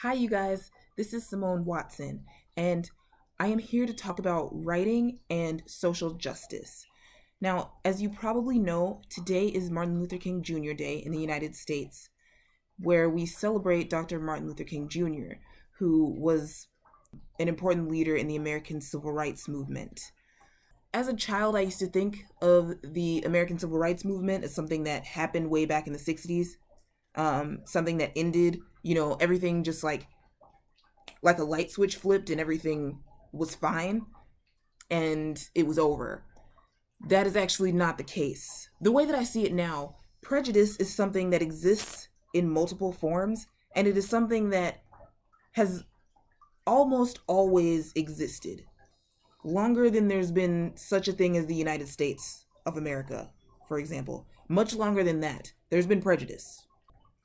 Hi, you guys. This is Simone Watson, and I am here to talk about writing and social justice. Now, as you probably know, today is Martin Luther King Jr. Day in the United States, where we celebrate Dr. Martin Luther King Jr., who was an important leader in the American Civil Rights Movement. As a child, I used to think of the American Civil Rights Movement as something that happened way back in the 60s, something that ended, everything just like a light switch flipped and everything was fine and it was over. That is actually not the case. The way that I see it now, prejudice is something that exists in multiple forms, and it is something that has almost always existed. Longer than there's been such a thing as the United States of America, for example. Much longer than that, there's been prejudice.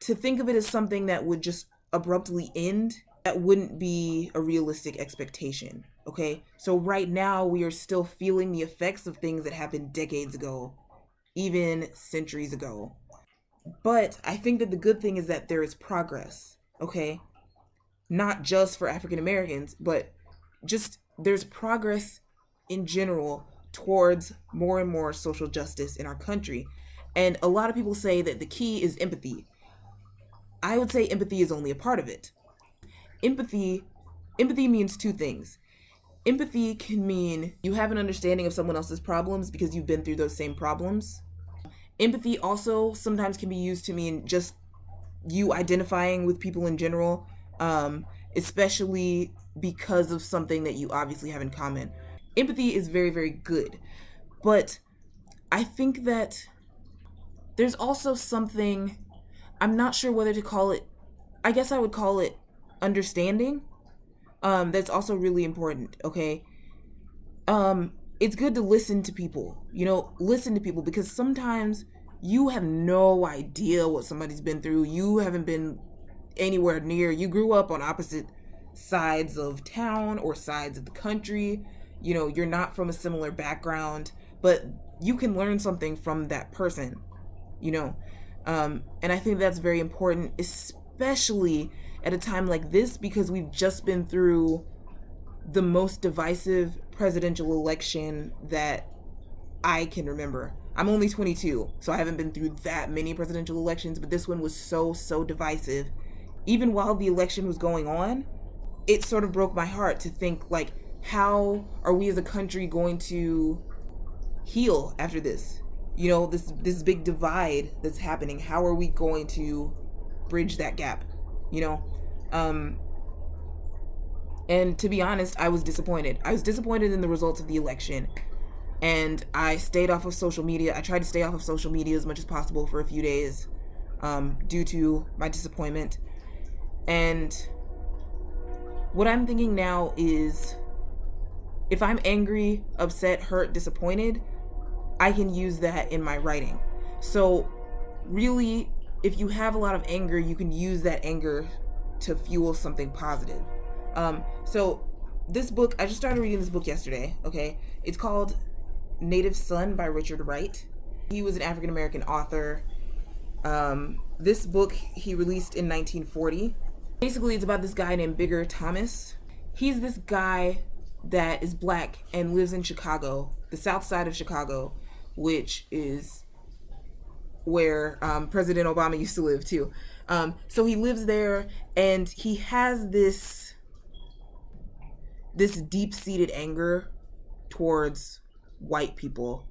To think of it as something that would just abruptly end, that wouldn't be a realistic expectation. Okay, so right now we are still feeling the effects of things that happened decades ago, even centuries ago. But I think that the good thing is that there is progress. Okay, not just for African Americans, but just there's progress in general towards more and more social justice in our country. And a lot of people say that the key is empathy. I would say empathy is only a part of it. Empathy empathy means two things. Empathy can mean you have an understanding of someone else's problems because you've been through those same problems. Empathy also sometimes can be used to mean just you identifying with people in general, especially because of something that you obviously have in common. Empathy is very, very good. But I think that there's also something, I'm not sure whether to call it, I guess I would call it understanding. That's also really important, okay? It's good to listen to people, listen to people because sometimes you have no idea what somebody's been through. You haven't been anywhere near, you grew up on opposite sides of town or sides of the country. You're not from a similar background, but you can learn something from that person, you know. And I think that's very important, especially at a time like this, because we've just been through the most divisive presidential election that I can remember. I'm only 22, so I haven't been through that many presidential elections, but this one was so, so divisive. Even while the election was going on, it sort of broke my heart to think, like, how are we as a country going to heal after this? This big divide that's happening. How are we going to bridge that gap? You know, um, and to be honest, I was disappointed. I was disappointed in the results of the election, and I stayed off of social media. I tried to stay off of social media as much as possible for a few days, due to my disappointment. And what I'm thinking now is, if I'm angry, upset, hurt, disappointed, I can use that in my writing. So, really, if you have a lot of anger, you can use that anger to fuel something positive. So, this book, I just started reading this book yesterday, okay? It's called Native Son by Richard Wright. He was an African American author. This book he released in 1940. Basically, it's about this guy named Bigger Thomas. He's this guy that is black and lives in Chicago, the south side of Chicago, which is where President Obama used to live too. So he lives there, and he has this deep-seated anger towards white people.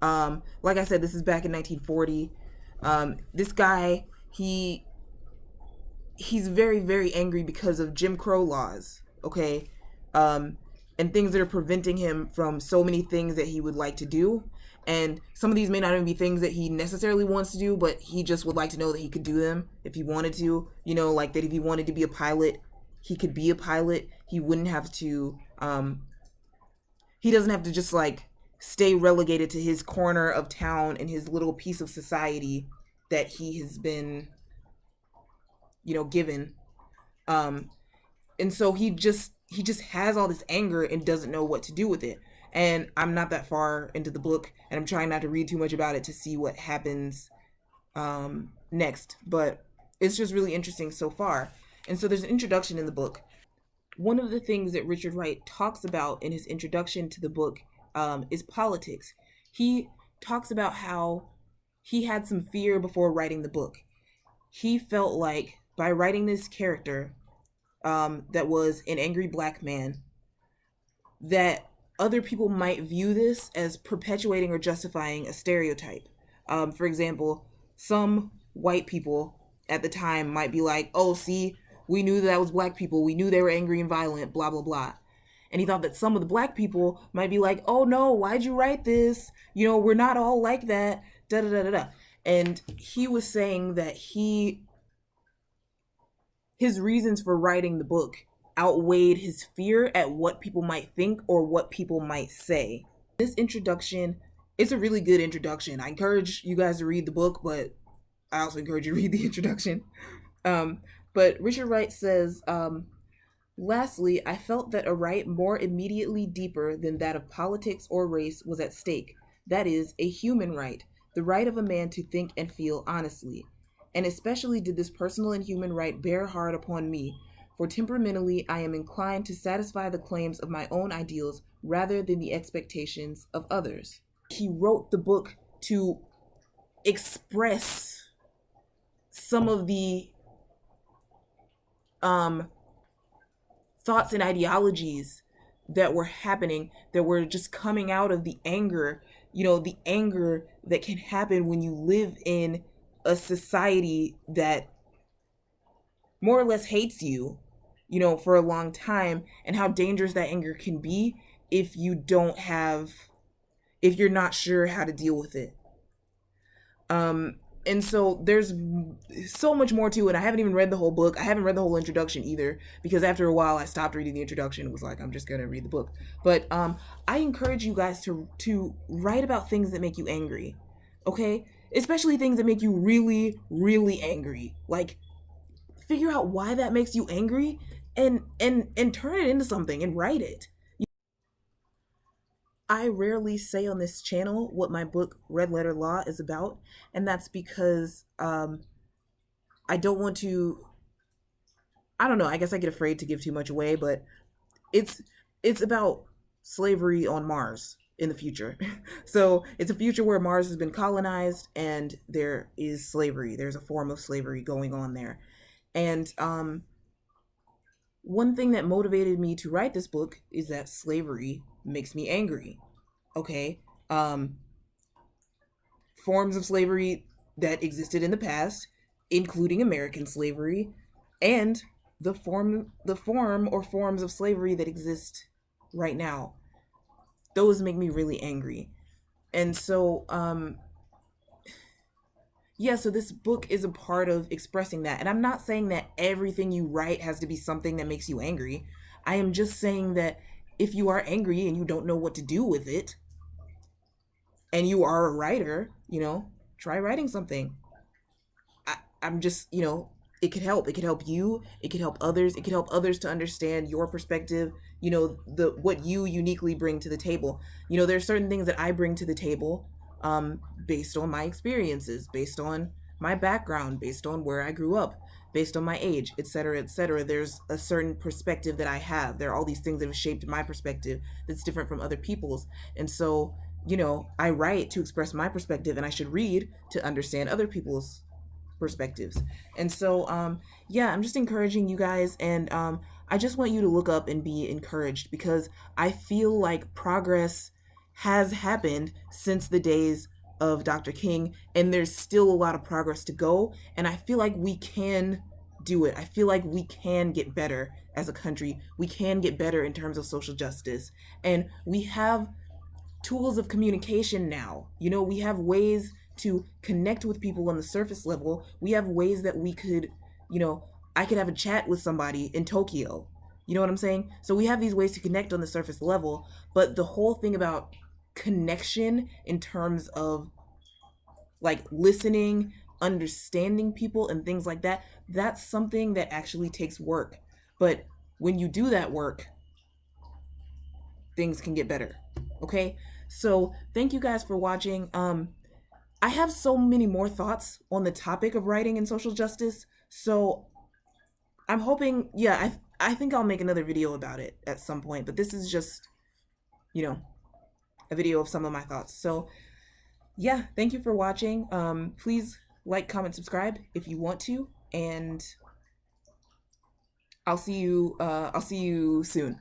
Like I said, this is back in 1940. This guy, he's very, very angry because of Jim Crow laws, okay? And things that are preventing him from so many things that he would like to do. And some of these may not even be things that he necessarily wants to do, but he just would like to know that he could do them if he wanted to. Like that if he wanted to be a pilot, he could be a pilot. He wouldn't have to, he doesn't have to just like stay relegated to his corner of town and his little piece of society that he has been, given. And so he just has all this anger and doesn't know what to do with it. And I'm not that far into the book, and I'm trying not to read too much about it to see what happens next. But it's just really interesting so far. And so there's an introduction in the book. One of the things that Richard Wright talks about in his introduction to the book is politics. He talks about how he had some fear before writing the book. He felt like by writing this character that was an angry black man, that other people might view this as perpetuating or justifying a stereotype. For example, some white people at the time might be like, oh, see, we knew that was black people. We knew they were angry and violent, blah, blah, blah. And he thought that some of the black people might be like, oh, no, why'd you write this? You know, we're not all like that, da, da, da, da, da. And he was saying that his reasons for writing the book outweighed his fear at what people might think or what people might say. This introduction, it's a really good introduction. I encourage you guys to read the book, but I also encourage you to read the introduction. But Richard Wright says, lastly, I felt that a right more immediately deeper than that of politics or race was at stake. That is, a human right, the right of a man to think and feel honestly. And especially did this personal and human right bear hard upon me, for temperamentally I am inclined to satisfy the claims of my own ideals rather than the expectations of others. He wrote the book to express some of the thoughts and ideologies that were happening, that were just coming out of the anger, the anger that can happen when you live in a society that more or less hates you, for a long time, and how dangerous that anger can be if you're not sure how to deal with it. And so there's so much more to it. I haven't even read the whole book. I haven't read the whole introduction either, because after a while I stopped reading the introduction and was like, I'm just gonna read the book. But I encourage you guys to write about things that make you angry, okay? Especially things that make you really, really angry. Like, figure out why that makes you angry and turn it into something and write it. I rarely say on this channel what my book Red Letter Law is about, and that's because I don't want to, I don't know, I guess I get afraid to give too much away, but it's about slavery on Mars in the future. So it's a future where Mars has been colonized and there is slavery. There's a form of slavery going on there. And one thing that motivated me to write this book is that slavery makes me angry. Okay? Forms of slavery that existed in the past, including American slavery, and the form or forms of slavery that exist right now. Those make me really angry. And so so this book is a part of expressing that. And I'm not saying that everything you write has to be something that makes you angry. I am just saying that if you are angry and you don't know what to do with it, and you are a writer, try writing something. I'm just, it could help. It could help you. It could help others. It could help others to understand your perspective, what you uniquely bring to the table. There are certain things that I bring to the table based on my experiences, based on my background, based on where I grew up, based on my age, etc., etc. There's a certain perspective that I have. There are all these things that have shaped my perspective that's different from other people's. And so, I write to express my perspective, and I should read to understand other people's perspectives. And so, I'm just encouraging you guys, and I just want you to look up and be encouraged, because I feel like progress has happened since the days of Dr. King, and there's still a lot of progress to go, and I feel like we can do it. I feel like we can get better as a country. We can get better in terms of social justice, and we have tools of communication now. We have ways to connect with people on the surface level. We have ways that we could, I could have a chat with somebody in Tokyo. You know what I'm saying? So we have these ways to connect on the surface level, but the whole thing about connection in terms of like listening, understanding people and things like that, that's something that actually takes work. But when you do that work, things can get better. Okay? So thank you guys for watching. I have so many more thoughts on the topic of writing and social justice. So I'm hoping, yeah, I think I'll make another video about it at some point, but this is just, you know, a video of some of my thoughts. So yeah, thank you for watching. Please like, comment, subscribe if you want to, and I'll see you soon.